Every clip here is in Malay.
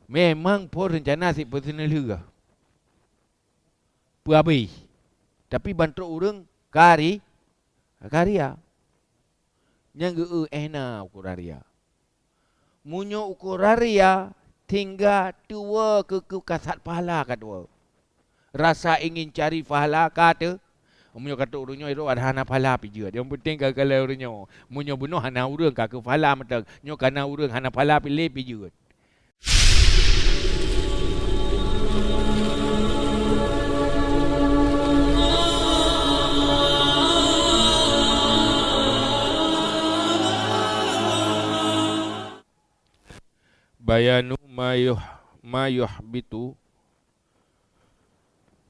Memang pun rencana si personal juga. Habis. Tapi bantu orang karya. Yang ena ukuraria. Munyo ukuraria tinggal tua ke kasat pahala kadua. Rasa ingin cari pahala kata. Munyo kata urunyo itu ada hana pahala pi juga. Yang penting kalau urunyo. Munyo bunuh hana urang ke pahala mata. Nyo kana urang hana pahala pi lepi juga. Bayanu ma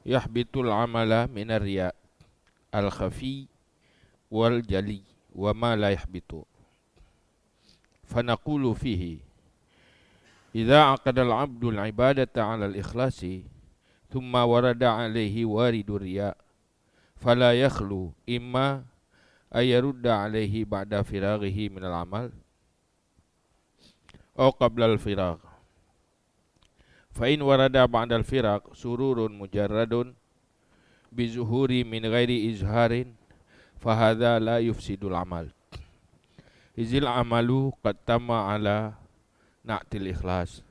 yahbitul amala minar riya al khafi wal jali wa ma la yahbitu. Fanaqulu fihi idza aqada al abdu al ibadata ala al ikhlasi thumma warada alaihi waridur riya fala yakhlu imma ayarudda alaihi ba'da firaghihi min al amal أو قبل الفراق فإن ورد بعد الفراق سرور مجرد بظهور من غير إظهار فهذا لا يفسد العمل إذ العمل قد تم على نعت الإخلاص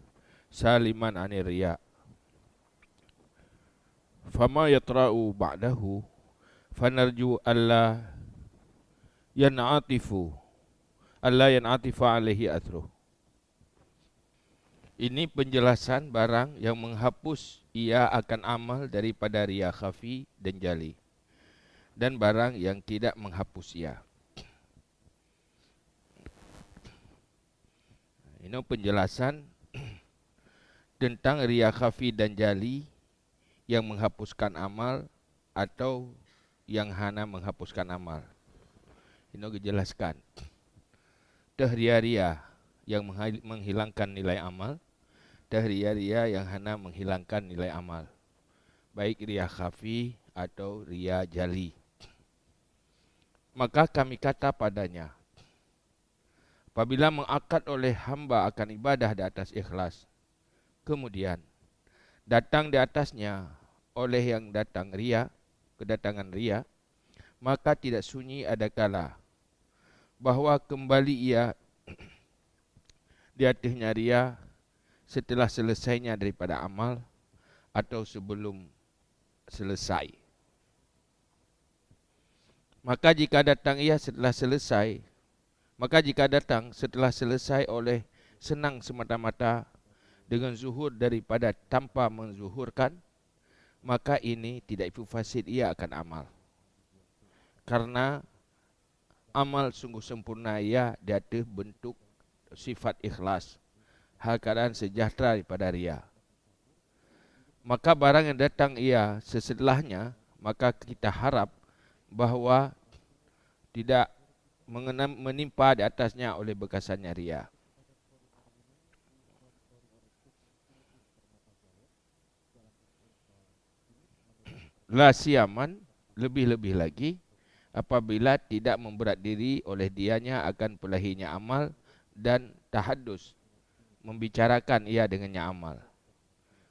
سالما عن الرياء فما يطرأ بعده فنرجو ألا ينعطف عليه أثره. Ini penjelasan barang yang menghapus ia akan amal daripada riya khafi dan jali. Dan barang yang tidak menghapus ia. Ini penjelasan tentang riya khafi dan jali yang menghapuskan amal atau yang hana menghapuskan amal. Ini dijelaskan. Ria-ria yang menghilangkan nilai amal, dan ria-ria yang hana menghilangkan nilai amal, baik ria khafi atau ria jali. Maka kami kata padanya, apabila mengakad oleh hamba akan ibadah di atas ikhlas, kemudian datang di atasnya oleh yang datang ria, kedatangan ria, maka tidak sunyi ada kala bahwa kembali ia di atasnya ria setelah selesainya daripada amal atau sebelum selesai. Maka jika datang ia setelah selesai oleh senang semata-mata dengan zuhur daripada tanpa menzuhurkan, maka ini tidak fasid ia akan amal. Karena amal sungguh sempurna ia di atas bentuk sifat ikhlas, hal keadaan sejahtera daripada ria. Maka barang yang datang ia setelahnya, maka kita harap bahawa tidak menimpa di atasnya oleh bekasannya ria. La siaman, lebih-lebih lagi apabila tidak memberat diri oleh dianya akan pelahinya amal dan tahaddus, membicarakan ia dengannya amal.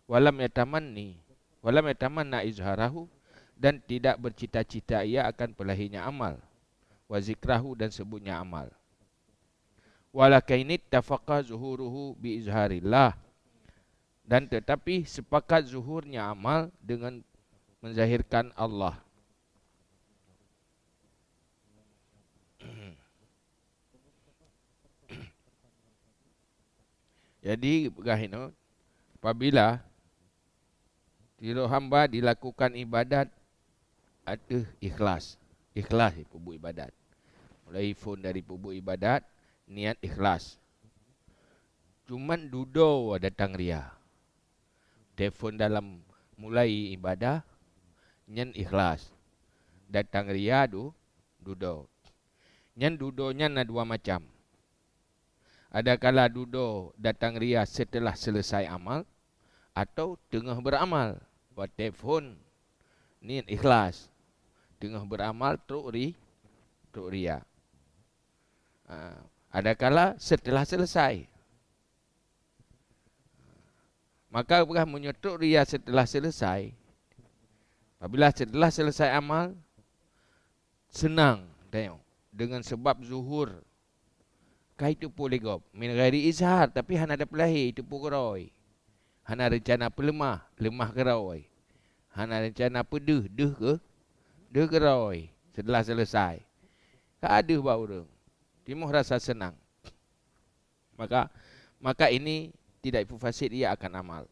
Walam yatamanna izharahu, dan tidak bercita-cita ia akan pelahinya amal. Wa zikrahu, dan sebutnya amal. Walakainit tafaqa zuhuruhu bi izharillah, dan tetapi sepakat zuhurnya amal dengan menzahirkan Allah. Jadi begahino, apabila tiro hamba dilakukan ibadat atas ikhlas pubu ibadat. Mulai phone dari pubu ibadat, niat ikhlas. Cuman dudo datang ria. Telefon dalam mulai ibadah, nyen ikhlas. Datang ria dudo. Nyen dudonya ada dua macam. Ada kala dudo datang ria setelah selesai amal atau tengah beramal. Buat telefon ni ikhlas. Tengah beramal teruk ria. Ada kala setelah selesai. Maka apabila menyotok ria setelah selesai, apabila setelah selesai amal, senang tengok. Dengan sebab zuhur, kah itu poligop. Min ghairi izhar, tapi hana ada pelahi, itu puguroi. Hana rencana pelemah, lemah geroi. Hana rencana pedeh, deh ke? Deh geroi. Setelah selesai. Kah ada bau orang. Timuh rasa senang. Maka ini tidak fasid ia akan amal.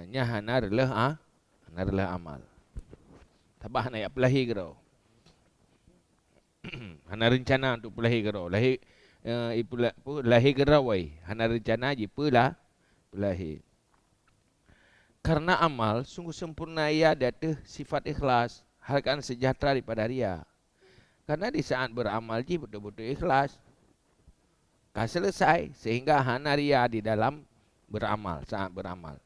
Nya hana adalah amal. Tabah hana ya pelahi gerau. Hana rencana untuk pelahi gerau. Lahi gerau wai. Hana rencana je pula pelahi. Karena amal sungguh sempurna ia data sifat ikhlas, hargaan sejahtera daripada ria. Karena di saat beramal je betul-betul ikhlas. Kah selesai sehingga hana ria di dalam beramal, saat beramal.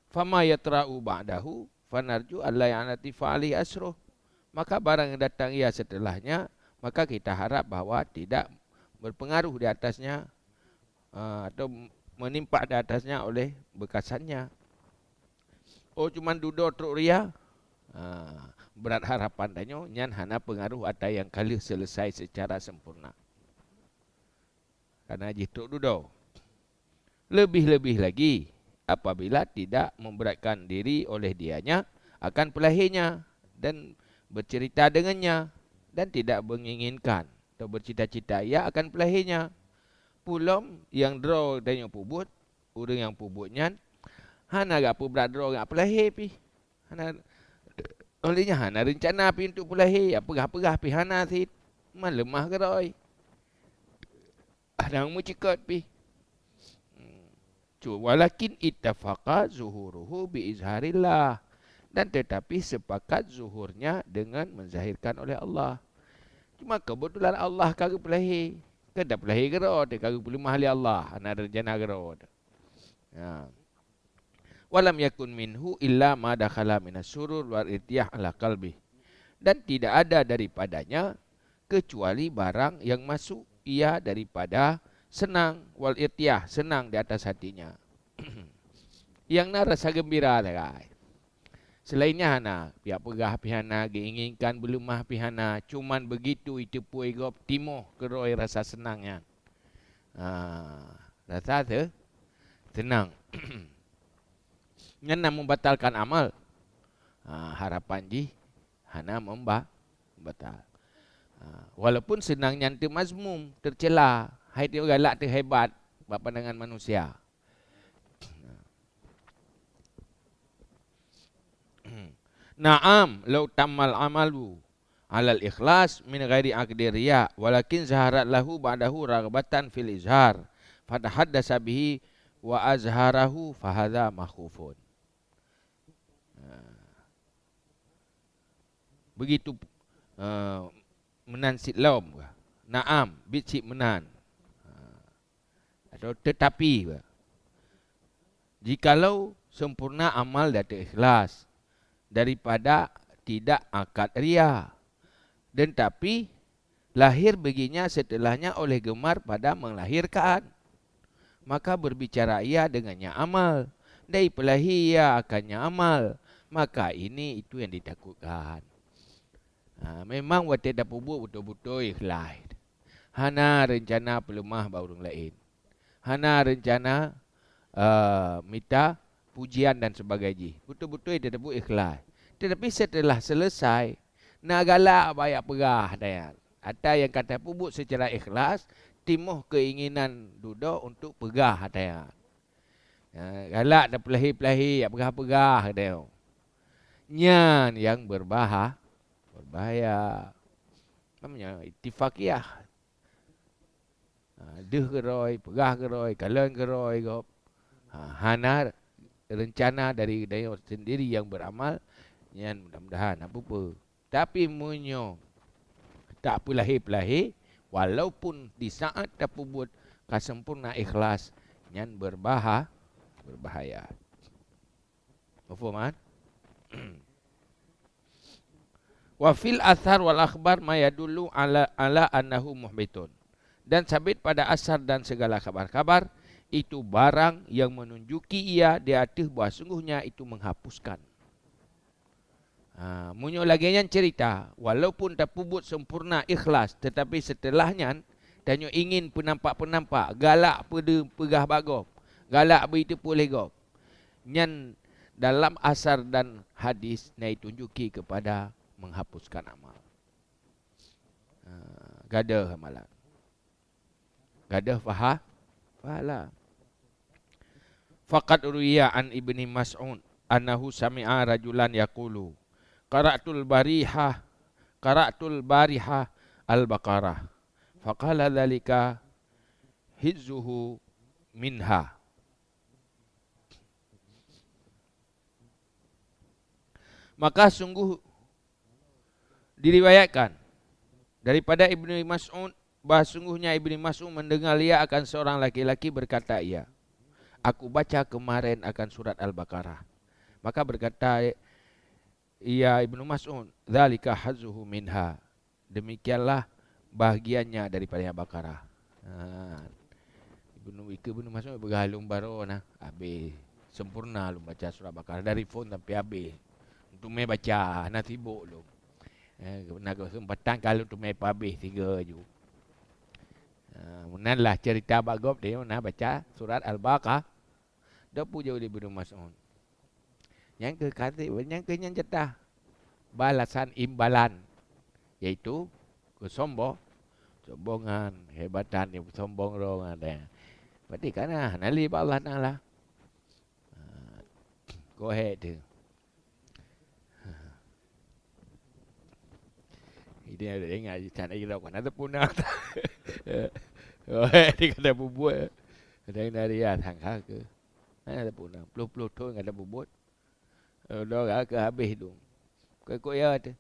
Fama yatra'u ba'dahu fanarju alla ya'nati fa'ali asruh. Maka barang yang datang ia setelahnya, maka kita harap bahawa tidak berpengaruh di atasnya atau menimpa di atasnya oleh bekasannya. Oh cuman duduk truk ria, berat harapan danyo nyan hana pengaruh ada yang kali selesai secara sempurna. Karena jituk duduk. Lebih-lebih lagi apabila tidak memberatkan diri oleh dianya akan pelahinya dan bercerita dengannya dan tidak menginginkan atau bercita-cita ia akan pelahinya. Pulom yang draw dan yang pubut, orang yang pubutnya hana gak berat draw gak pelahi pi. Hana olehnya hana rencana pi untuk pelahi, apa-apa pi hana si lemah geroi. Ada yang mencikot pi. Walakin ittafaqa zuhuruhu bi izharillah. Dan tetapi sepakat zuhurnya dengan menzahirkan oleh Allah. Cuma kebetulan Allah kagak pelahi. Kada pelahi gerot, kagak boleh mahli Allah. Ana rencana gerot. Ya. Walam yakun minhu illa ma dakhala minas surur wal irtiyah ala qalbi. Dan tidak ada daripadanya kecuali barang yang masuk ia daripada senang wal irtiyah, senang di atas hatinya. Yang nak rasa gembira lah. Selainnya hana, pihak pegah pihana, diinginkan belumah pihana, cuman begitu itu pun igop timoh keroi rasa senangnya. Rasa tu tenang. Yang nak membatalkan amal, harapan ji hana membatal. Walaupun senangnya tu mazmum, tercela, hai dia galak tu hebat, bapa pandangan manusia. Naam law tammal amalu alal ikhlas min ghairi aqdi riya walakin zaharat lahu ba'dahu raghbatan fil izhar fatahaddasa bihi wa azharahu fahadha makhufun. Begitu menan sitlom. Naam bicik menan. Atau tetapi jikalau sempurna amal data ikhlas daripada tidak akad ria, dan tapi lahir baginya setelahnya oleh gemar pada melahirkan, maka berbicara ia dengannya amal, dari pelahi ia akannya amal, maka ini itu yang ditakutkan. Memang waktu dah pubuk betul-betul ikhlas. Hana rencana pelemah bau orang lain. Hana rencana minta pujian dan sebagainya. Betul-betul dia sebut ikhlas. Tetapi setelah selesai, nak galak banyak perah dia. Ada yang kata pubuk secara ikhlas, timuh keinginan duduk untuk perah dia. Galak dah pelahi-pelahi, perah-perah dia. Nyan yang berbahaya. Namanya ittifaqiyah. Deh geroi, perah geroi, kalian geroi gop. Hana rencana dari sendiri yang beramal, yang mudah-mudahan apa-apa. Tapi munyo tak pelahi-pelahi, walaupun di saat tak buat kesempurna ikhlas, yang berbahaya. Mafhum kan? Wa fil athar wal akhbar ma yadullu ala annahu muhbitun. Dan sabit pada asar dan segala kabar-kabar itu barang yang menunjuki ia di atas bahawa sungguhnya itu menghapuskan. Munyo lagi yang cerita, walaupun tak pubut sempurna ikhlas, tetapi setelahnya danyo ingin penampak-penampak, galak pegah bagop, galak begitu boleh gop. Nyan dalam asar dan hadis nai tunjuki kepada menghapuskan amal. Gadah amalan. Gadah fahala. Faqad ruwiya an Ibni Mas'ud annahu sami'a rajulan yaqulu qara'tul bariha al-Baqarah. Faqala dhalika hizzuhu minha. Maka sungguh diriwayatkan daripada Ibnu Mas'ud bahawa sungguhnya Ibnu Mas'ud mendengar ia akan seorang laki-laki berkata ia, aku baca kemarin akan surat Al-Baqarah. Maka berkata ia Ibnu Mas'ud, dzalika hazzuhu minha. Demikianlah bahagiannya daripada Al-Baqarah. Ibnu Mas'ud bergalung baru nah, habis sempurna lu baca surat Al-Baqarah dari phone sampai habis. Untuk mai baca nak sibuk lu. Nak kesempatan kalau tu mai habis 3 je. Munanlah cerita bagop dia nak baca surat Al-Baqarah. Dah puja oleh Ibnu Mas'ud. Yang yang jatah balasan imbalan, iaitu sombongan, hebatan yang sombong dong ada. Berarti kan nali Allah Taala. Go ahead tu. Ini ada dengar cara kita kan ada punah. Oh, dia kata bubut. Ada dari tangka ke. Ada punah. Peluk-peluk tu ada bubut. Dah ke habis tu. Kau ya tu.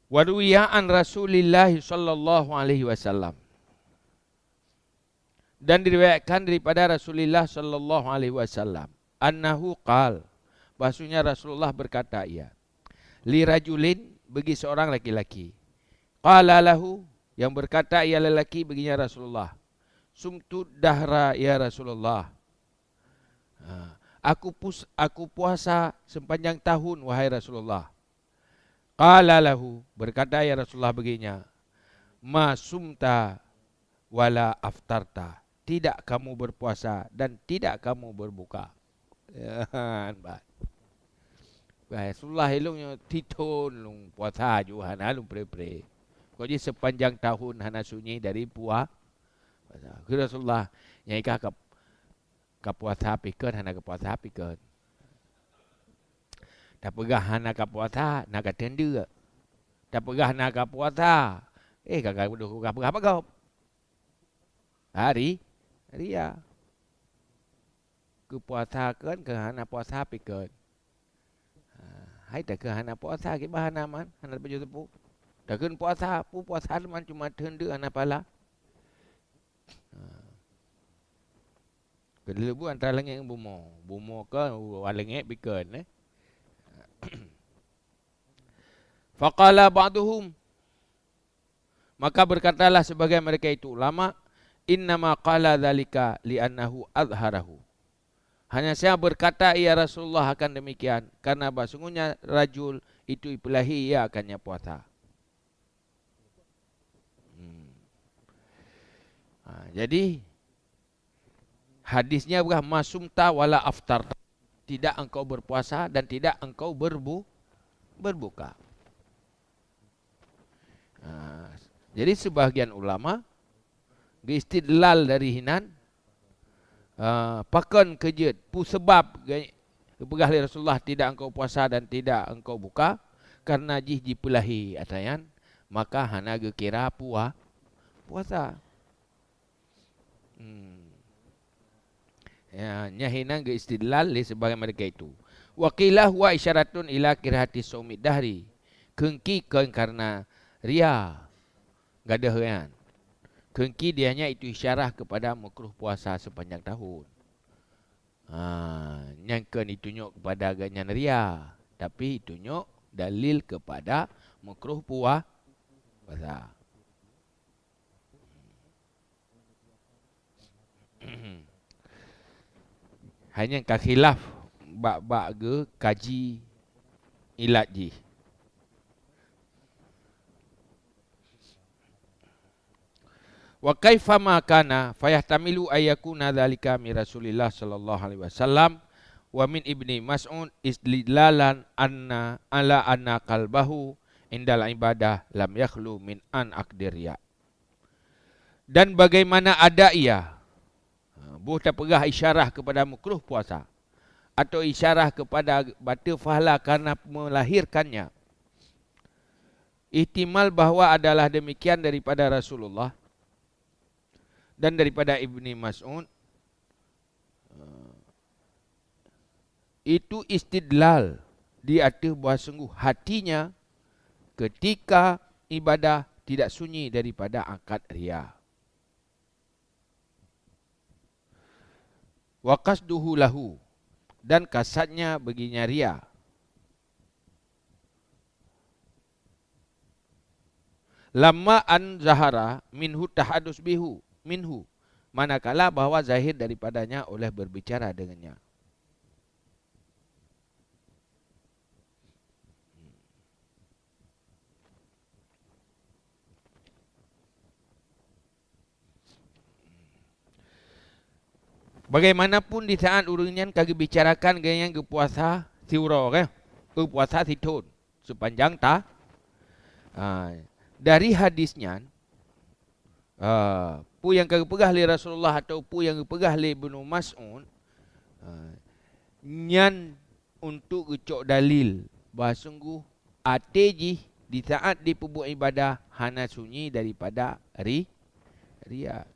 Waruwiya an Rasulillah sallallahu alaihi wasallam. Dan diriwayatkan daripada Rasulullah sallallahu alaihi wasallam annahu qal, bahasanya Rasulullah berkata ia, li rajulin, bagi seorang laki-laki, qala lahu, yang berkata ia lelaki baginya Rasulullah, sumtu dahra ya Rasulullah, aku puasa sepanjang tahun wahai Rasulullah. Qala lahu, berkata ya Rasulullah baginya, ma sumta wala aftarta, tidak kamu berpuasa dan tidak kamu berbuka. Rasulullah ilungnya titon lung puasa ju hana lung pre-pre. Kau je sepanjang tahun hana sunyi dari puasa. Rasulullah yang ikah ke puasa pikir hana ke puasa pikir. Tak pegah hana ke puasa nak ke tender. Tak pegah nak ke puasa. Kakak duduk apa kau? Hari ya. Ke puasa kan ke hana puasa pikir. Hai tak ke hana puasa ke bahana man hana baju tepu. Tak kan puasa man cuma tender hana pala. Kedua antara langit dengan bumo ke langit bikin Faqala ba'duhum, maka berkatalah sebagian mereka itu ulama, innama qala dzalika li'annahu azharahu, hanya saya berkata ia Rasulullah akan demikian karena sesungguhnya rajul itu ipelahi ia akannya puasa. Jadi hadisnya bukan masumta wala aftar, tidak engkau berpuasa dan tidak engkau berbuka. Jadi sebahagian ulama istidlal dari hinan pakan kejut pu sebab pegah Rasulullah tidak engkau puasa dan tidak engkau buka karena jih dipelahi atayan maka hana ge kira puasa. Ya, nyahinan ge istidlal li sebagai mereka itu. Wa qila huwa isyaratun ila kirahati saumid dahri. Kengki karena ria gadah kan. Kengki dianya itu isyarah kepada makruh puasa sepanjang tahun. Nyangkan ditunjuk kepada ganyan ria, tapi ditunjuk dalil kepada makruh puasa. hanya ka khilaf bab-bab ke kaji ilat ji. Wa kaifa ma kana fayahtamilu ayyakuna dzalika min Rasulillah sallallahu alaihi wasallam wa min Ibni Mas'ud istidlalan anna qalbahu indal ibadah lam yakhlu min an aqdiriya. Dan bagaimana ada ia buh terpegah isyarah kepada makruh puasa atau isyarah kepada batal pahala karena melahirkannya. Ihtimal bahawa adalah demikian daripada Rasulullah dan daripada Ibni Mas'ud, itu istidlal di atas bahawa sungguh hatinya ketika ibadah tidak sunyi daripada akad riya. Wa qasduhu lahu, dan kasadnya baginya riya. Lamma an zahara minhu tahadus minhu, manakala bahawa zahir daripadanya oleh berbicara dengannya. Bagaimanapun di saat urunyan kagi bicarakan dengan ke puasa siuro ke puasa situn sepanjang ta dari hadisnya pu yang kagi pegah li Rasulullah atau pu yang pegah li Ibnu Mas'ud nyan untuk gecok dalil bahawa sungguh ateji di saat diperbuat ibadah hana sunyi daripada riya.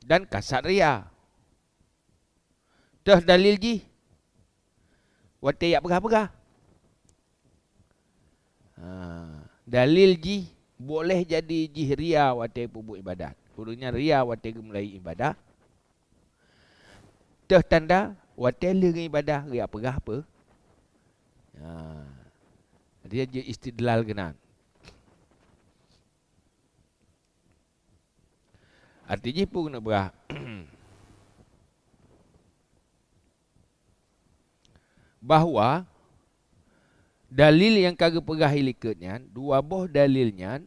Dan kasat ria. Dah dalil ji. Wate yak pegah-pegah. Dalil ji boleh jadi ji ria wate pubuh ibadat. Urutnya ria wate mulai ibadah. Dah tanda wate lagi ibadah ria pegah apa? Dia je istidlal genan. Artinya pun kena berah. Bahawa dalil yang kagak pegah ilikatnya, dua boh dalilnya,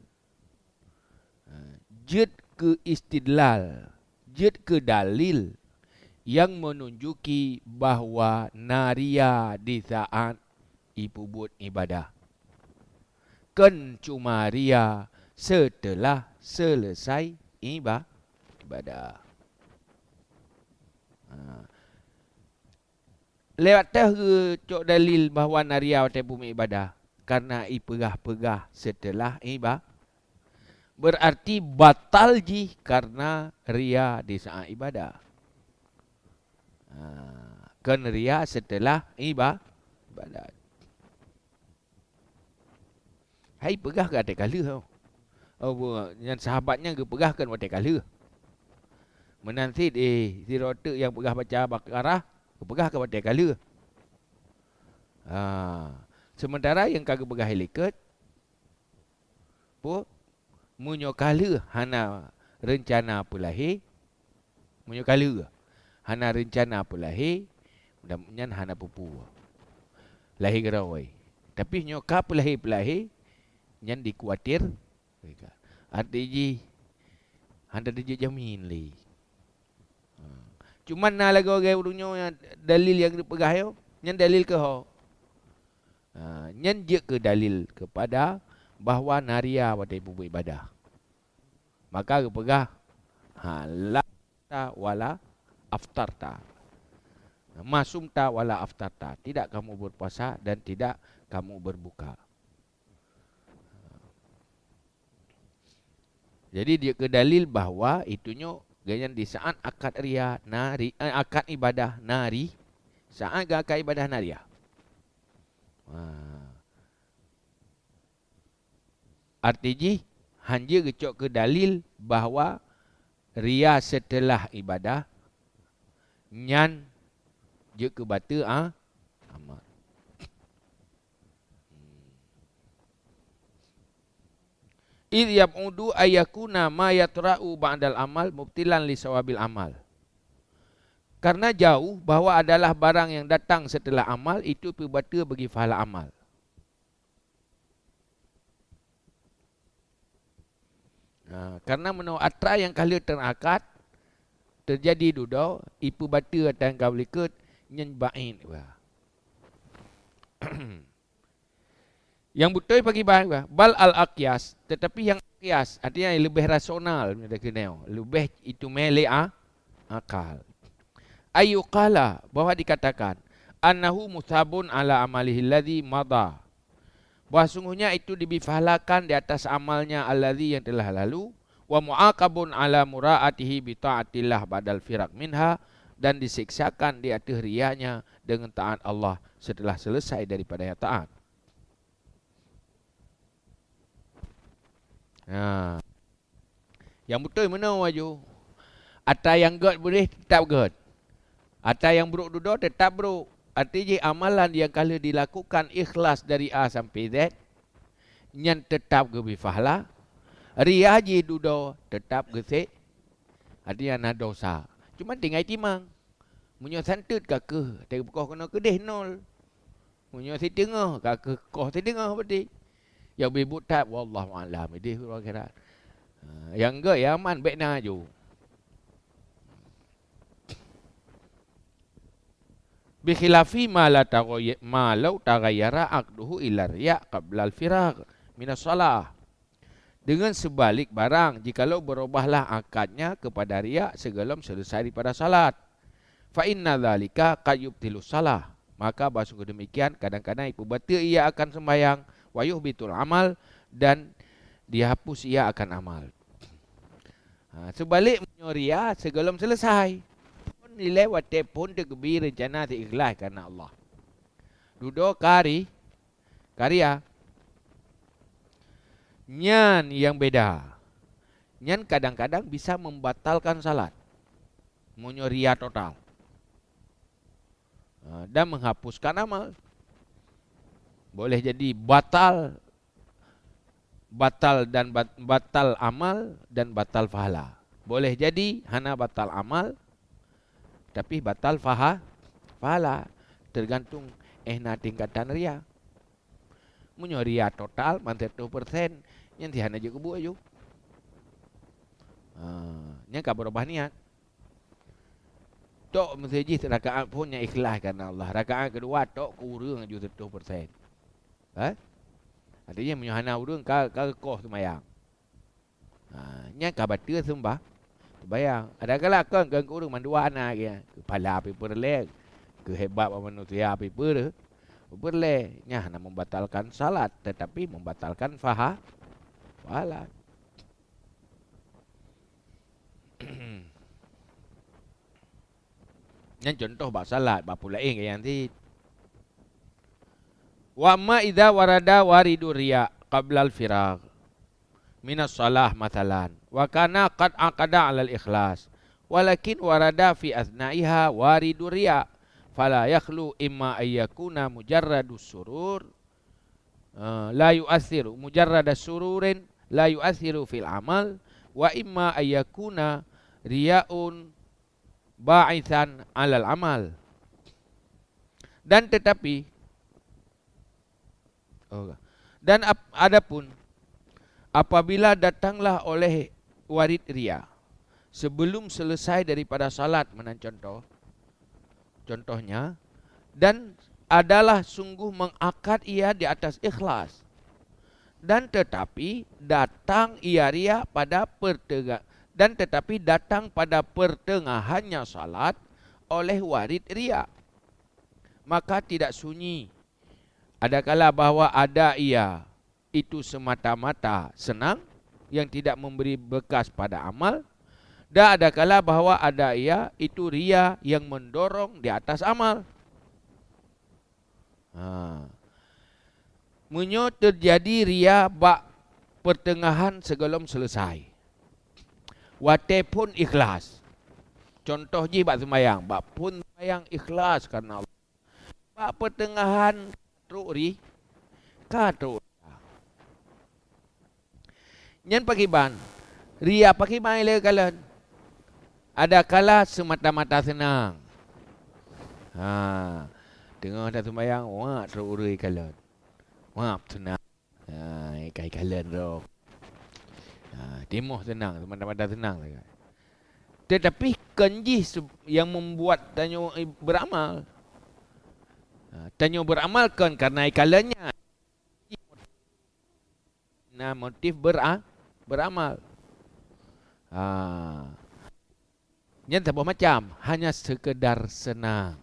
jid ke istidlal, jid ke dalil yang menunjuki bahawa naria di saat ipubut ibadah. Kan cuma ria setelah selesai ibadah. Lewat tah ke cok dalil bahawa naria wate bumi ibadah karena pegah-pegah setelah ibadah berarti batal ji karena ria di saat ibadah. Kan ria setelah ibadah. Hai pegah ke atas kala tau. Yang sahabatnya ke pegah kan wate kala. Menanti si rotek yang pegah baca Baqarah pegah ke batai kala. Sementara yang kagak pegah helikat pun munyo kala hana rencana pulahir. Munyo kala hana rencana pulahir mudah-mudahan hana pupu. Lahir gerawai. Tapi nyo ka pulahir nyan dikuatir. Artinya handa dia jamin li. Cuma nak lagi orang urungnya yang dalil yang dipegah yo, nyan dalil ke ho. Nyan je ke dalil kepada bahawa naria wadai bubu ibadah. Maka ke pegah la wala aftarta. Masumta wala aftarta. Tidak kamu berpuasa dan tidak kamu berbuka. Jadi dia ke dalil bahawa itunya ganyan di saat akad ria akad ibadah nari saat akad ibadah naria. Artinya hanya gecok ke dalil bahawa ria setelah ibadah nyan je ke bata amal. id yab'udu ayakuna ma yatra'u ba'dal amal mubtilan li sawabil amal. Karena jauh bahawa adalah barang yang datang setelah amal itu pembata bagi pahala amal. Karena menurut atra yang kali terakad terjadi duduk ipu bata atau kau likut nyenbain. Yang betul bagi bahan bal al aqyas, tetapi yang aqyas artinya yang lebih rasional, lebih itu melek akal. Ayuqala, bahwa dikatakan annahu musabun ala amalihi alladhi madha, bahawa sungguhnya itu dibifahalakan di atas amalnya alladhi yang telah lalu, wa mu'aqabun ala mura'atihi bi ta'atillah badal firaq minha, dan disiksakan di atas riyanya dengan taat Allah setelah selesai daripada yang taat. Yang betul mana waju? Atau yang good boleh tetap good. Atau yang buruk duduk tetap buruk. Artinya amalan yang kalau dilakukan ikhlas dari A sampai Z, yang tetap gebifahala. Riaji duduk tetap gesek. Artinya ada dosa. Cuma tinggal timang. Munyo santut ke tengok kau kena kedih nol. Munyo si tengah ke kau si tengah berarti. Yang bibut tak wallahu alam ini orang kira. Yang enggak ya aman baik na ju. Bi khilafi ma law taghayyara aqduhu ila riya qabla al-firagh min as-salah. Dengan sebalik barang jikalau berubahlah akadnya kepada riya sebelum selesai daripada salat. Fa inna dzalika qad yubtilu salah. Maka bahasa demikian kadang-kadang ibu batil ia akan sembahyang wa yuhbitul amal, dan dihapus ia akan amal. Sebalik menyoria sebelum selesai. Nilai wate pun tergebi rencana ikhlas karena Allah. Duduk karya. Nyan yang beda. Nyan kadang-kadang bisa membatalkan salat. Menyoria total. Dan menghapuskan amal. Boleh jadi batal dan batal amal dan batal pahala. Boleh jadi hana batal amal tapi batal pahala. Tergantung ehna tingkatan ria. Munyo ria total 100% yang hana je kebu aju. Yang ka berubah niat. Tok masjid rakaat pun yang ikhlas karena Allah. Rakaat kedua tok kurang aju 100%. Artinya menyuhana urang ka koh semayang. Nya ka batil sembah. Bayang, ada kala kan urang mandua ana ke kepala api perle. Kehebat manusia api perle. Nya hana membatalkan salat tetapi membatalkan pahala. Yang contoh bab salat, bab lain yang nanti. Wa ma idza warada waridu riya qabla al-firagh min as-salah mathalan wa kana qad aqada 'ala al-ikhlas walakin warada fi athnaiha waridu riya fala yakhlu imma ayyakuna mujarradus surur la yu'athiru mujarradas sururin la yu'athiru fil amal wa imma ayyakuna riya'un ba'ithan 'alal amal. Dan tetapi dan adapun apabila datanglah oleh warid ria sebelum selesai daripada salat contohnya dan adalah sungguh mengakad ia di atas ikhlas, dan tetapi datang ia ria pada pertengahannya salat oleh warid ria, maka tidak sunyi. Adakala bahawa ada ia itu semata-mata senang yang tidak memberi bekas pada amal, dan adakala bahawa ada ia itu ria yang mendorong di atas amal. Munyo terjadi ria bak pertengahan sebelum selesai. Wate pun ikhlas. Contoh je bak sembahyang, bak pun sembahyang ikhlas karena Allah. Bak pertengahan truk ri katruk Nyan pakai ban. Ria pakai ban le kalian. Ada kala semata-mata senang. Ha. Tengah dah sembahyang, wah terurui kalian. Wah senang. Ha, kai kalian roh. Ha, timoh senang, semata-mata senang saja. Tetapi kenji yang membuat tanyo beramal. Tanyo beramalkan karena ikalanya. Nah, motif beramal. Yang tak macam, hanya sekedar senang.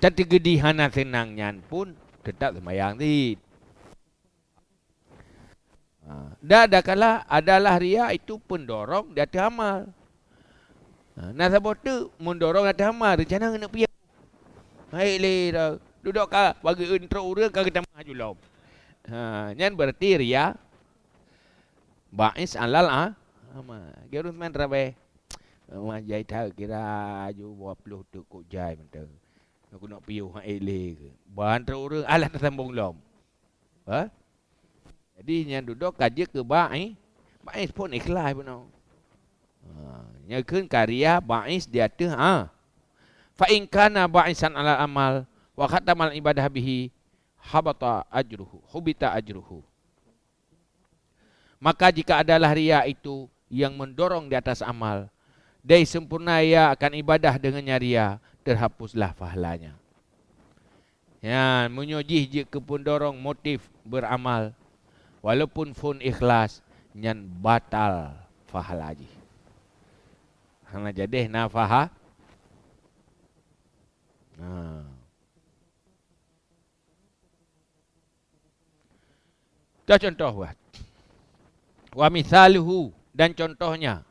Tapi gedihana senangnya pun tetap sembahyang ni. Dah ada kala adalah ria itu pendorong di atas amal. Nah sebab tu mendorong atas amal rencana nak pergi. Hai le dah. Duduk ka bagi intro orang ka kita maju lom. Nyan berarti ria ba'is alal ama. Gerus man rabe. Jai tahu kira ju 20 tu kok jai mentang. Aku nak piu hak ele ke. Bahan orang alah tersambung lom. Ha? Jadi yang duduk kaji ke ba'is. Ba'is pun ikhlas pun. Nyakeun karya ba'is di atas fa in kana ba'isan ala amal wa khatamal ibadah bihi habata ajruhu hubita ajruhu. Maka jika adalah ria itu yang mendorong di atas amal, dari sempurna ia akan ibadah dengannya ria, terhapuslah pahalanya. Ya, menyojih jika pendorong motif beramal, walaupun pun ikhlas, nyan batal pahala ji. Hana jadi nafaha. Dah contoh buat. Wa mithaluhu, dan contohnya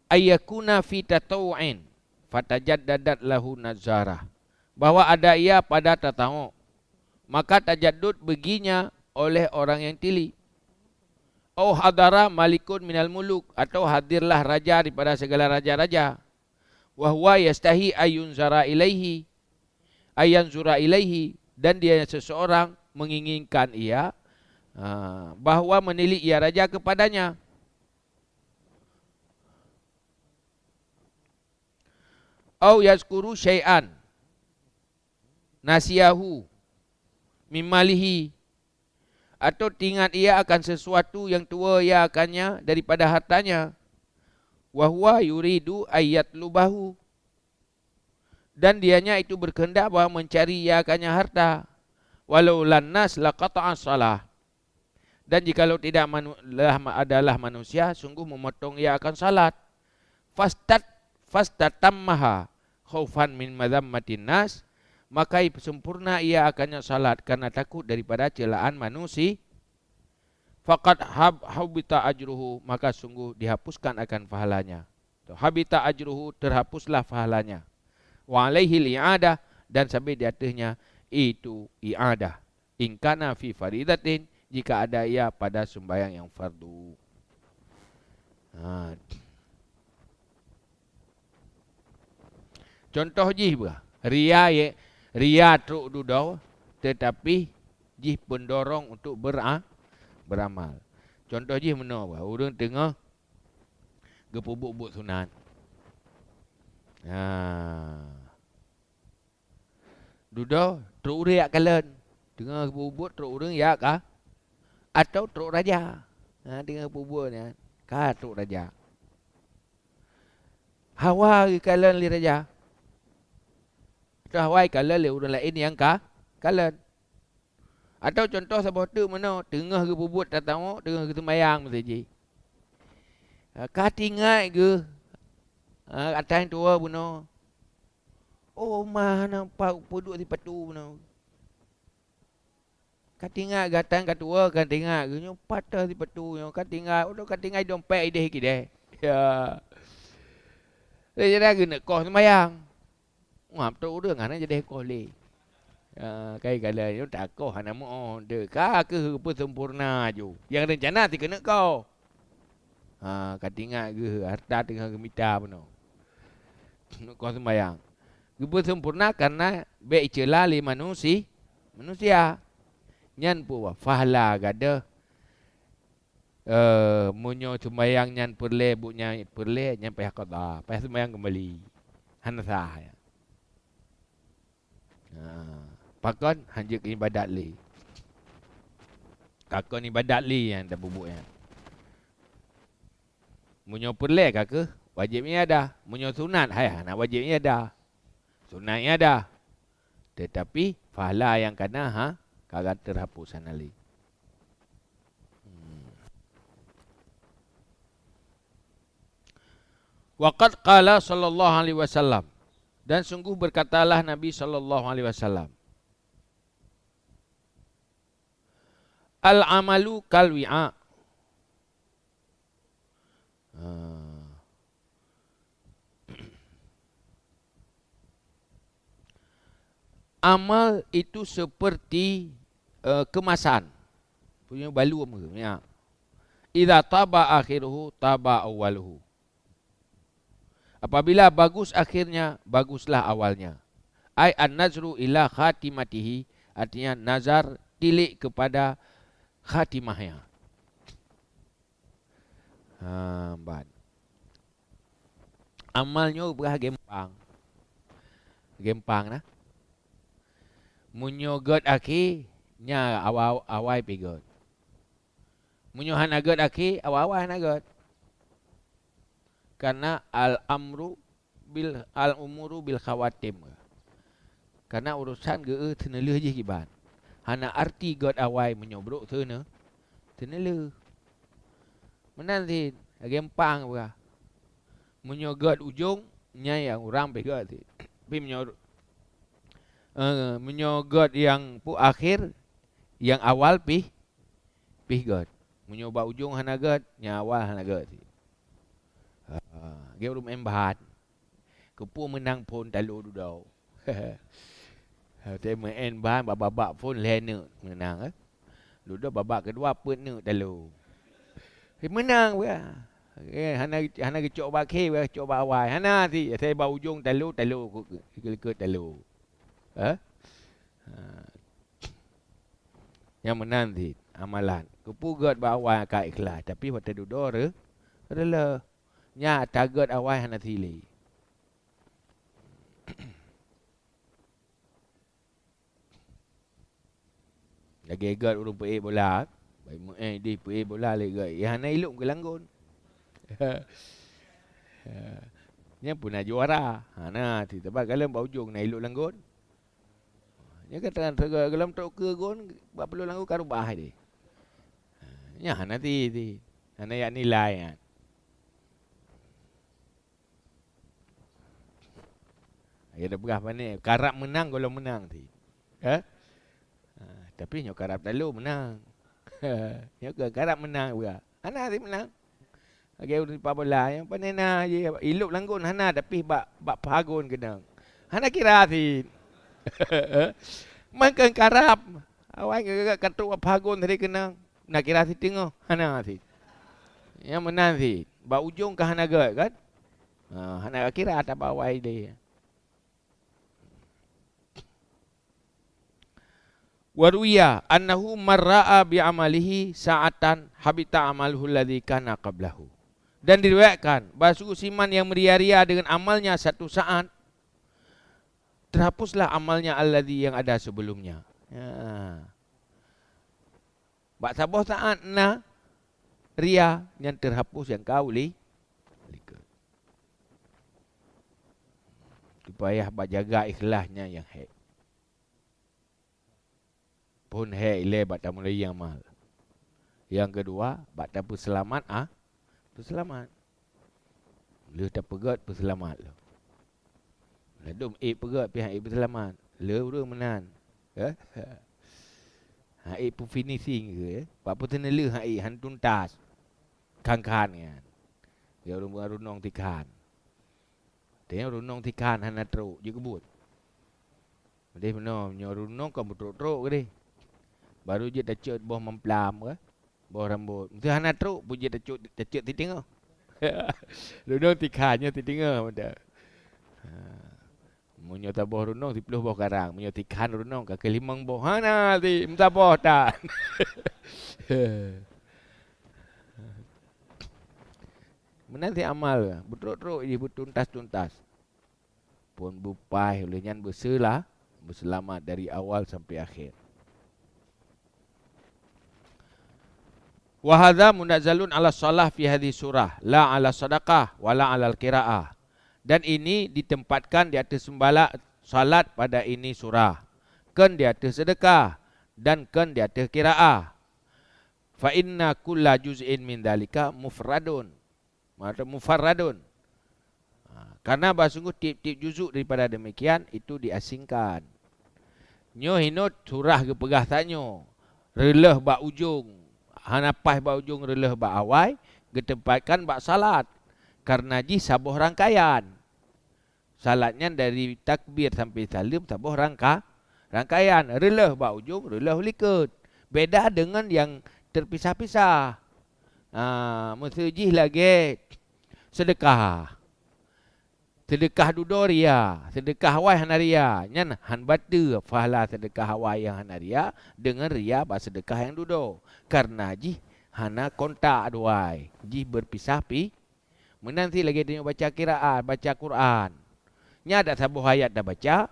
ayyakuna fi tatawu'in fatajaddadat lahu nazarah, bahwa ada ia pada tatawu, maka tajaddud baginya oleh orang yang tili. Au hadara malikun minal muluk, atau hadirlah raja daripada segala raja-raja. Wa huwa yastahi ayunzara ilaihi, ayanzura ilaihi, dan dia seseorang menginginkan ia bahawa menilik ia raja kepadanya. Au yazkuru syai'an nasiyahu mimalihi, atau ingat ia akan sesuatu yang tua ia akannya daripada hartanya. Wa huwa yuridu ayatlubahu, dan dianya itu berkehendak bahawa mencari ia akannya harta. Walau lannas laqata'a salah, dan jikalau tidak adalah manusia, sungguh memotong ia akan salat. Fastatammaha khaufan min madhammatin nas, maka sempurna ia akannya salat karena takut daripada celaan manusia. Faqad habita ajruhu, maka sungguh dihapuskan akan pahalanya. Habita ajruhu, terhapuslah pahalanya. Wa alaihi i'adah, dan sampai di atasnya itu i'adah. In kana fi faridatin, jika ada ia pada sembahyang yang fardu. Contoh jih bah. Ria truk dudau, tetapi jih pendorong untuk beramal. Contoh jih mana bah. Orang tengah gepubuk-buk sunat. Dudau truk uriak kalian. Tengah gepubuk truk orang ya kah? Atau truk raja. Tengah gepubuk ni. Kah truk raja. Hawa kalian li raja. Hawai kalian li orang lain yang kah? Kalian. Atau contoh sebab tu mana tengah ke bubut tak tahu, tengah ke sembahyang saja. Kah tinggal ke atas tua buno. Oh mana nampak puduk di patu buno. Kah tinggal gatang kat tua kan tinggal ke nyo patah di patu nyo kah tinggal udah kah tinggal dompet ide kide. Ya. Dia jadi nak kau sembahyang. Ngap tu orang ana jadi kau le. Kai kala yo tak kau hana mo de ka ke sempurna ju. Yang rencana ti kena kau. Katinga ke harta tengah gemita peno. Kau sembayang. Gepe sempurna karena be celah li manusia. Nyan pu fahala gada Munyo sembayang nyan perle bunya perle nyan payah qada, payah sembayang kembali. Hanasah ya. Pakon hanjek ibadat li. Kakon ibadat li yang dah bubuk yang. Munyo perle ke wajibnya ada. Munyo sunat nak wajibnya ada. Sunatnya ada. Tetapi pahala yang kena kagak terhapus sanali. Waqad qala sallallahu alaihi wasallam, dan sungguh berkatalah Nabi sallallahu alaihi wasallam, al-amalu kal wi'a. Amal itu seperti kemasan. Punya balu apa? Ya. Idza taba akhiruhu taba awwaluhu. Apabila bagus akhirnya, baguslah awalnya. Ai an-nazru ila khatimatihi, artinya nazar tilik kepada khatimahnya. Amalnya berah gempang. Gempang nah. Munyo god aki nya awai pi god. Munyo hana god aki awai hana god. Karena al-umuru bil khawatim. Karena urusan ge teneleh je kiban. Hana arti god awai menyobrok tena. Teneleh. Menanti gempang berah. Munyo god ujung nya yang orang pi god. Pi menyogot yang pu akhir, yang awal pi god. Menyoba ujung hana god, yang awal hana god. Dia belum embahan. Kepu menang pun talu dudau. Dia main bahan babak pun lena menang. Dudau babak kedua pun ne talu. Dia menang dia. Hana kecok bakhe, kecok awal. Hana ti saya ba ujung talu ke talu. Yang menanti amalan kepugat bawah ka ikhlas, tapi waktu duduk adalah nya target awal hana tili. Lagi gad urung pe bola, bai mu di pe bola le gad ya hana iluk ke langgon. Nya pun nak juara. Hana ti sebab kalau bau ujung nak iluk langgon. Dia kata dalam tok ke gon buat perlu langgu karu bah dia. Ya nanti hana ya nilai kan. Ya dah berapa ni karap menang kalau menang ti. Tapi nyok karap lalu menang. Nyok karap menang juga. Hana ti menang. Agak urut bola yang panena je iluk langgun hana tapi bak pagun kenang. Hana kira ti. Makan karap awak kata pagun tadi kena nak kira si tengok hana si yang menang si ba ujung ke hana gad kan hana kira tak bawa dia waruya annahu marra'a bi amalihi sa'atan habita amaluhu alladhi kana qablahu, dan diriwayatkan bahawa siman yang meria-ria dengan amalnya satu saat terhapuslah amalnya alladhi yang ada sebelumnya. Bak sabah saat na ria yang terhapus yang kau supaya bak jaga ikhlasnya yang hak. Pun hak ile bak tak mulai yang mal. Yang kedua bak tak selamat selamat. Lu tak pegat selamat lu. Ladum pegat pihak berselamat. Leu menan. Pun finishing ke. Apa tenelu han tuntas. Kan kan. Dia runong tikan. Dia runong tikan han atro je kebut. Dia benar runong kau betul-betul ke dia. Baru je tacut boh memplam ke. Boh rambut. Mesti han atro pun je tacut titinga. Runong tikannya titinga pada. Munyo taboh runong 10 boh karang, munyo tikan runong ka kelimang boh. Hana ti mtaboh tak. Menanti amal. Betul-betul je bertuntas-tuntas. Pun bupai oleh nyan berselah. Berselamat dari awal sampai akhir. Wahadha munazzalun ala salah fi hadhi surah. La ala sadaqah wala ala al-qira'ah. Dan ini ditempatkan di atas salat pada ini surah. Ken di atas sedekah. Dan ken di atas qira'ah. Fa inna kulla juz'in min dhalika mufradun. Maksudnya mufarradun. Karena sungguh tiap-tiap juzuk daripada demikian itu diasingkan. Nyo hinut surah ke pegah tanyo. Releh bak ujung. Hanapas bak ujung releh bak awai. Getempatkan bak salat. Karena ji sabuh rangkaian. Salatnya dari takbir sampai salim sabuh rangkaian. Releh bak ujung, releh likut. Beda dengan yang terpisah-pisah. Musujih lagi sedekah. Sedekah dudoria, sedekah hawai hanaria. Nyan han batu fahala sedekah hawai yang hanaria dengan ria ba sedekah yang dudo. Karena ji hana kontak aduai. Ji berpisah-pi. Menanti lagi dia baca qiraat, baca Quran. Nya ada sabuh ayat dah baca,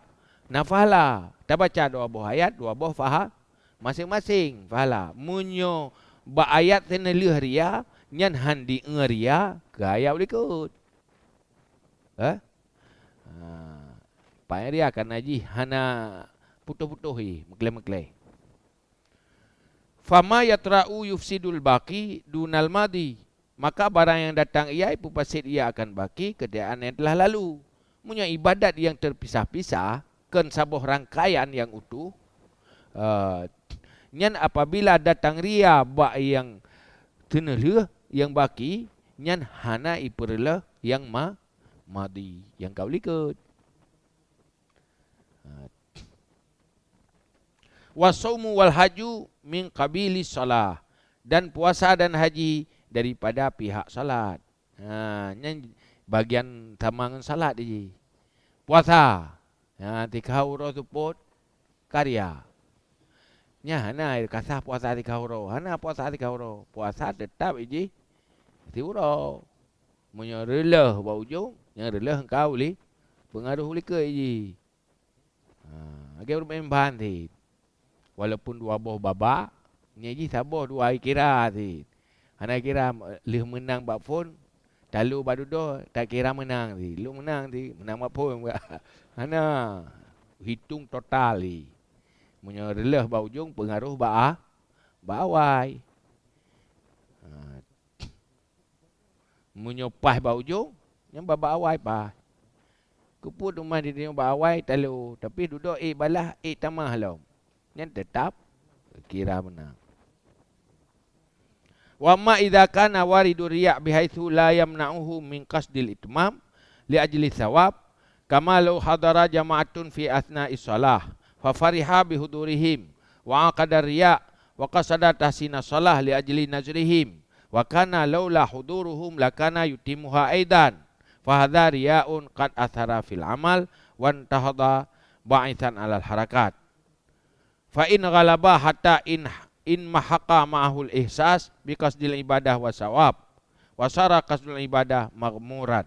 nafahala. Dah baca dua buah ayat, dua buah faham. Masing-masing fahala. Munyo ba ayat tenelih ria, nyan handi ngeria, gaya boleh ikut. Pak dia akan haji hana putuh-putuhi, meklai-meklai. Fama yatra'u yufsidul baqi dunal madi. Maka barang yang datang ia, ipu pasit ia akan baki keadaan yang telah lalu. Punya ibadat yang terpisah-pisah, ken sabuh rangkaian yang utuh. Nyan apabila datang ria bak yang teneleh, yang baki, nyan hana iperlah yang madi, yang kau likut. Wasaumu wal haju min qabili salah. Dan puasa dan haji daripada pihak salat. Nyan bagian tamangan salat je. Puasa. Tika huro support karya. Nya hana kasah puasa tika huro. Hana puasa tika huro. Puasa tetap je. Tiuro. Munyo relah bau ujung. Yang relah engkau boleh pengaruh boleh ke je. Agak bermain bahan ti. Walaupun dua boh babak, ni je sabuh dua kira ti. Hana kira leh menang bak phone, talu badudo tak kira menang ti. Lu menang ti, menang bak phone. Hana hitung total ti. Munyo relah bak ujung pengaruh bak awai. Munyo pas bak ujung, yang bak awai pas. Kuput rumah di tengok bawai talu. Tapi duduk balah tamah lah. Yang tetap kira menang. Wa ma idza kana waridu riya' bihaitsu la yamna'uhu min qasdil itmam li ajli thawab kama law hadara jama'atun fi athna'is shalah fa fariha bihudurihim wa aqada riya' wa qasada tahsina shalah li ajli nazrihim wa kana laula huduruhum lakana yutimuha aidan. Fahadha riya'un qad athara fil amal wan tahada ba'ithan alal harakat. Fa in ghalaba hatta in mahaqa ma'ahul ihsas biqasdil ibadah wa sawab wa sara qasdul ibadah maghmuran.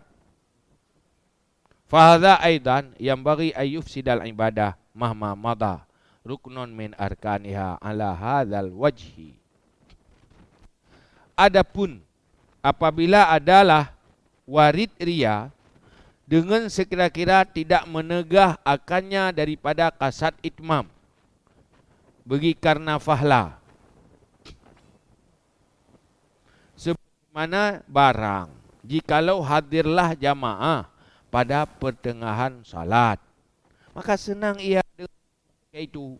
Fahadha aidan yang bagi ayyufsidal ibadah mahma madha ruknun min arkaniha ala hadzal wajhi. Adapun apabila adalah warid ria dengan sekira-kira tidak menegah akannya daripada kasat itmam bagi karena fahla sebagaimana barang jikalau hadirlah jamaah pada pertengahan salat maka senang ia dengan itu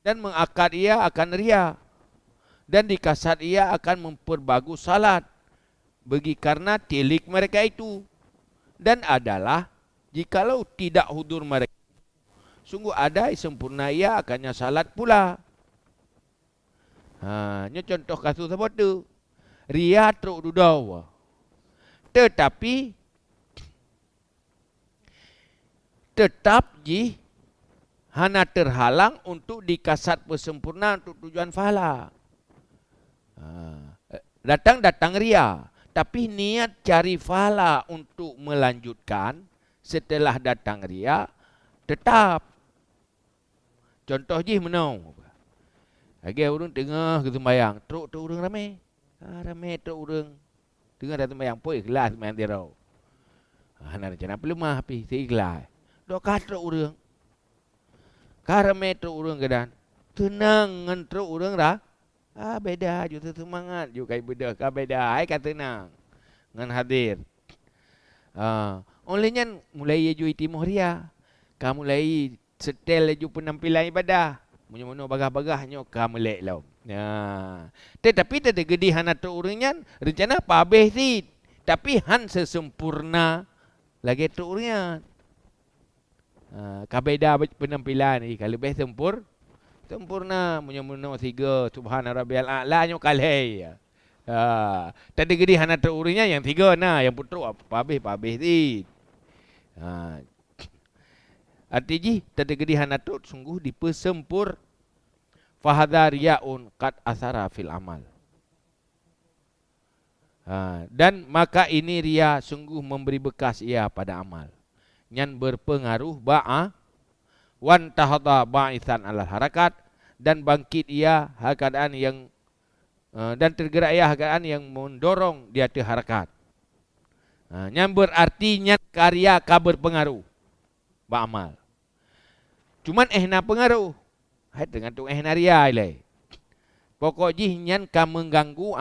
dan mengakad ia akan ria dan dikasat ia akan memperbagus salat bagi karena tilik mereka itu. Dan adalah jikalau tidak hudur mereka sungguh ada sempurna ia akannya salat pula. Ini contoh kasus apa tu? Ria truk dudau. Tetapi tetap ji hana terhalang untuk dikasat persempurna untuk tujuan fahala. Datang ria. Tapi niat cari pahala untuk melanjutkan setelah datang ria tetap. Contoh je menau. Lagi orang tengah ke sembahyang, teruk tu orang ramai. Ramai teruk orang. Tengah dah sembahyang pun ikhlas sembahyang tirau. Nak macam apa lemah api, saya ikhlas. Dok katruk orang. Ramai teruk orang kedan. Tenang dengan teruk orang dah. Beda je semangat je kai beda. Beda ai kata tenang. Ngan hadir. Olehnya mulai ju timur ria. Kamu mulai setel ju penampilan ibadah. Munyo-munyo bagah-bagahnya kamu melek lau. Tetapi tak gedi han atuk orangnya rencana apa habis si. Tapi han sesempurna lagi atuk orangnya. Kabeda penampilan ni kalau lebih sempurna munyo-munyo tiga subhana rabbiyal a'la nyo kalai. Tak gedi han atuk orangnya yang tiga nah yang putruk apa habis si. Artinya tak gedi han atuk sungguh dipersempur fahadha ria'un qad asara fil amal. Dan maka ini ria sungguh memberi bekas ia pada amal. Yang berpengaruh wan tahadha ba'isan alal harakat, dan bangkit ia keadaan yang dan tergerak ia keadaan yang mendorong di atas harakat. Yang berarti nyat karya ka berpengaruh amal. Cuman ehna pengaruh. Hai dengan tu ehna ria ilai. Pokok jihnya ka mengganggu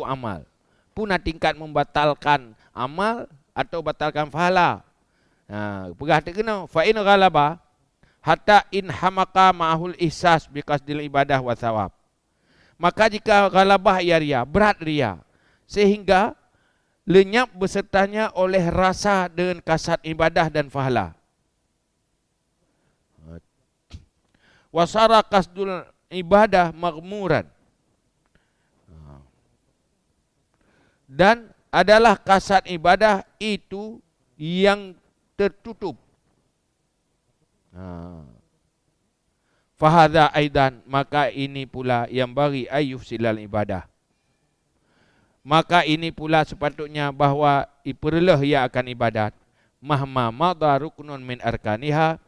amal. Puna tingkat membatalkan amal atau batalkan pahala. Pegah tak kena fa in ghalaba hatta in hamaka ma'hul ihsas biqasdil ibadah wa thawab. Maka jika ghalabah ia ria, berat ria, sehingga lenyap besertanya oleh rasa dengan kasat ibadah dan pahala. Wasara qasdul ibadah maghmuran. Dan adalah kasat ibadah itu yang tertutup. Fahadha aidan, maka ini pula yang bagi ayuf silal ibadah. Maka ini pula sepatutnya bahawa perlulah ia akan ibadat. Mahma madha ruknun min arkaniha,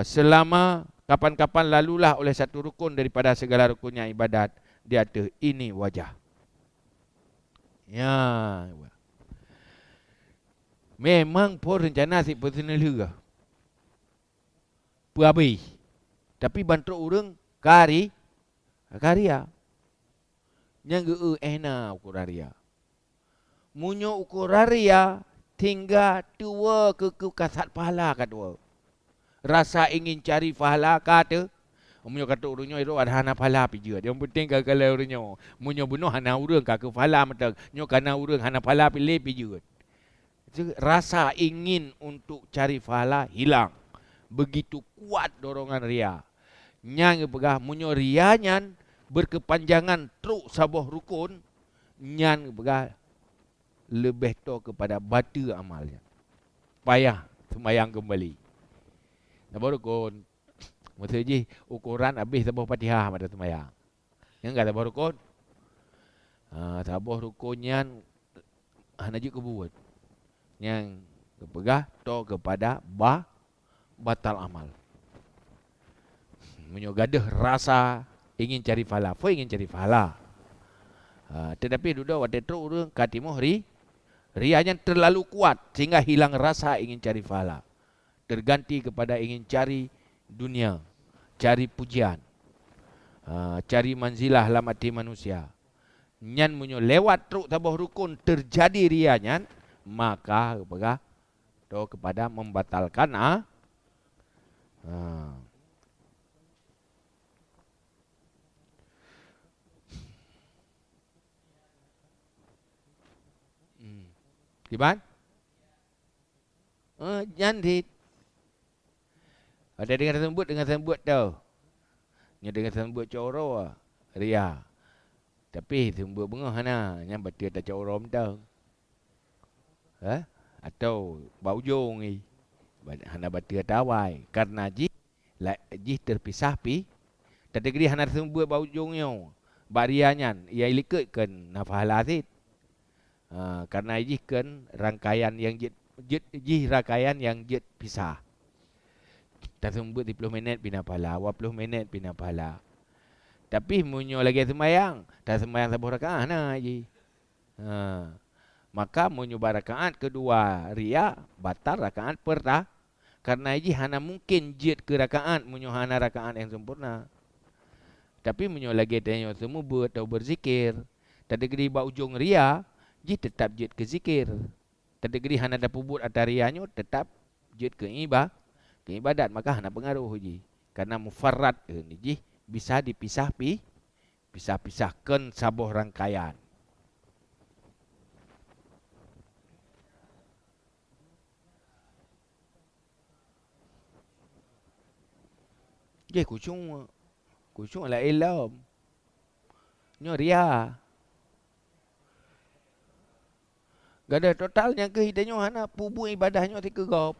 selama kapan-kapan lalulah oleh satu rukun daripada segala rukunnya ibadat, di atas ini wajah. Ya. Memang pun rencana si personal juga. Puabi. Tapi bantu orang karya. Yang enak ukuraria. Munyo ukuraria tinggal tua ke kasat pahala kadua. Rasa ingin cari pahala kata. Munyo kata orangnya itu ada hana pahala pi juga. Yang penting kalau orangnya munyo bunuh hana orang ke pahala mata. Nyo kana orang hana pahala pi le pi juga. Rasa ingin untuk cari pahala hilang. Begitu kuat dorongan ria. Nyang pegah munyo ria nyan berkepanjangan truk sabuh rukun, nyan pegah lebih to kepada batu amalnya. Payah sembahyang kembali. Sabuh rukun. Maksudnya ukuran habis sabuh Fatihah pada sembahyang. Yang enggak sabuh rukun. Sabuh rukun nyan hanaji kebuat. Yang kepegah to kepada batal amal. Menyogadah rasa ingin cari pahala. Apa ingin cari pahala? Tetapi duduk waktu itu orang katimuh rianya terlalu kuat sehingga hilang rasa ingin cari pahala. Terganti kepada ingin cari dunia, cari pujian, cari manzilah dalam hati manusia. Nyan munyo lewat truk tabuh rukun terjadi rianya, maka kepegah to kepada membatalkan Gimana? Jangan ada dengan sembut tau. Nya dengan sembut coro ria. Tapi sembut bengah hana, nya batia tak coro tau. Atau bau jong ni. Hana batia tawai karena ji terpisah pi. Tadi gedi hana sembut bau jongnya. barianyan ia ikutkan pahala sit. Karena ijikan rangkaian yang rangkaian yang pisah. Tersebut 30 minit pina pahala, 20 minit pina pahala. Tapi munyo lagi sembahyang, dah sembahyang sabuh rakaat nah ji. Maka munyo rakaat kedua ria batal rakaat pertama. Karena ini hana mungkin jid ke rakaat munyo hana rakaat yang sempurna. Tapi munyo lagi tanya semua buat atau berzikir. Tadi gedi ba ujung ria, jid tetap jid ke zikir. Tadi gedi hana dapat buat atas rianyo tetap jid ke ibadat. Maka hana pengaruh ji. Karena mufarrad ni ji bisa pisahkan sabuh rangkaian. Dia kucung lah ilm. Nyo ria. Gada totalnya ke hidanyo hana pubu ibadahnya tikegop.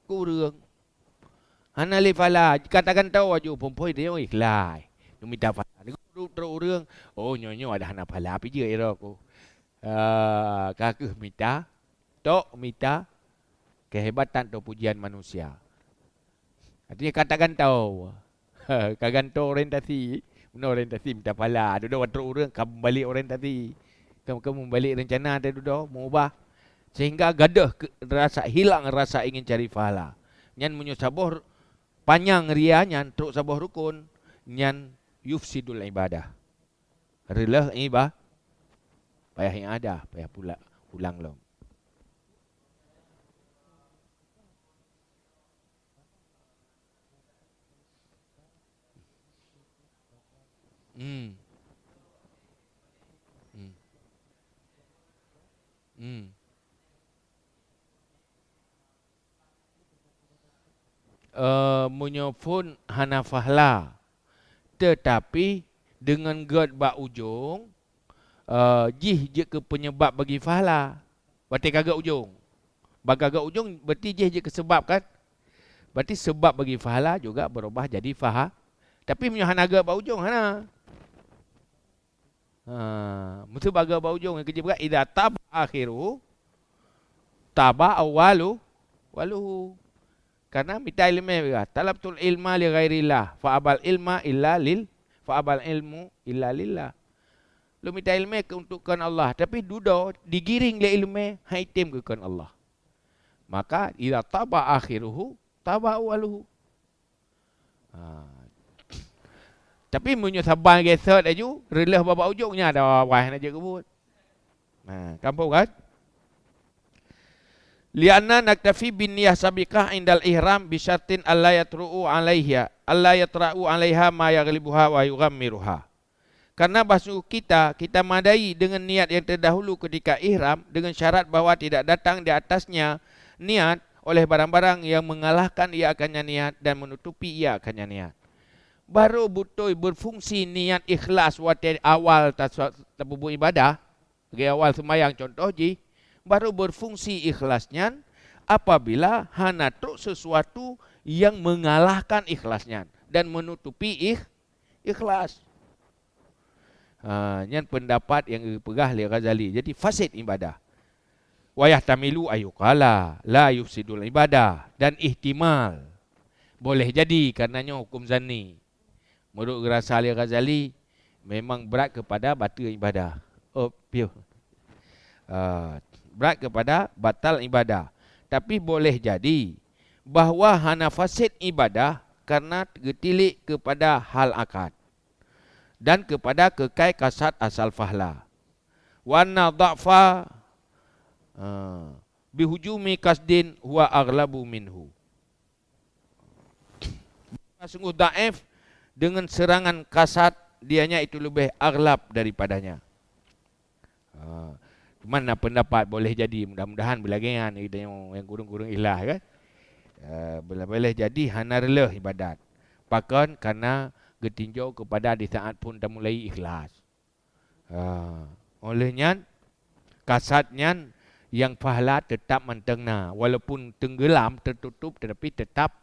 Kurang. Hana le fala katakan tahu aju pompoi dia ikhlas. Nu minta fala. Terus oh nyo ada hana fala pi je era ko. Kakek minta kehebatan atau pujian manusia. Artinya katakan tahu. Kaganto orientasi. Mana orientasi minta pala. Duduk waktu orang kamu balik orientasi. Kamu balik rencana ada duduk mau ubah. Sehingga gadah hilang rasa ingin cari pahala. Nyan munyo sabuh panjang ria nyan truk sabuh rukun nyan yufsidul ibadah. Relah ibadah. Payah yang ada, payah pula ulang long. Munyo pun hana fahla. Tetapi dengan god bak ujung jih je ke penyebab bagi fahla. Berarti kagak ujung. Bagi kagak ujung berarti jih je ke sebab kan? Berarti sebab bagi fahla juga berubah jadi fahla. Tapi munyo hana agak bak ujung hana. Mesti baga bak ujung yang kerja berat idza tab akhiru taba waluhu. Karena minta ilmu juga. Talabtul ilma li ghairillah. Fa'abal ilmu illa lillah. Lu minta ilmu untukkan Allah. Tapi duduk digiring le ilmu haitim kekan Allah. Maka idza taba akhiruhu taba awaluhu. Tapi munyo sabar gesot aju relah babak ujungnya ada wah nak je kebut. Kampung kan? Lianna naktafi bin niyah sabiqah indal ihram bi syartin alla yatra'u 'alaiha ma yaghlibuha wa yughammiruha. Karena basuh kita madai dengan niat yang terdahulu ketika ihram dengan syarat bahawa tidak datang di atasnya niat oleh barang-barang yang mengalahkan ia akannya niat dan menutupi ia akannya niat. Baru betul berfungsi niat ikhlas waktu awal tabuh ibadah, bagi awal sembahyang contoh ji. Baru berfungsi ikhlasnya apabila hana truk sesuatu yang mengalahkan ikhlasnya dan menutupi ikhlas. Yang pendapat yang pegah oleh Ghazali. Jadi fasid ibadah. Wayah tamilu ayukala la yufsidul ibadah dan ihtimal boleh jadi karenanya hukum zanni. Menurut Ghazali memang berat kepada batal ibadah. Berat kepada batal ibadah. Tapi boleh jadi bahawa hana fasid ibadah karena getilik kepada hal akad dan kepada kekai kasat asal fahla. Wana dha'fa bihujumi kasdin huwa aghlabu minhu. Sungguh daif dengan serangan kasat dianya itu lebih aghlab daripadanya. Mana pendapat boleh jadi mudah-mudahan belagangan yang kurung-kurung ilah kan. Boleh jadi hana relah ibadat. Bahkan karena getinjau kepada di saat pun dah mulai ikhlas. Olehnya kasatnya yang pahala tetap mantengna walaupun tenggelam tertutup tetapi tetap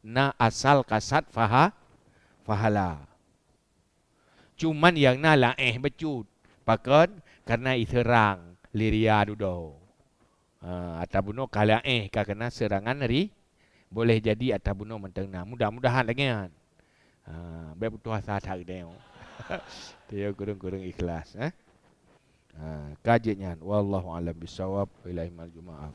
na asal kasat pahala. Cuman yang nala becut. Pakon karena iserang liria dudo. Atabuno kala kena serangan ri boleh jadi atabuno mentengna. Mudah-mudahan lagi kan. Bebutuh asa tak deo. Dia kurang-kurang ikhlas. Kajiannya. Wallahu a'lam bishawab. Ilaihi mal jumaah.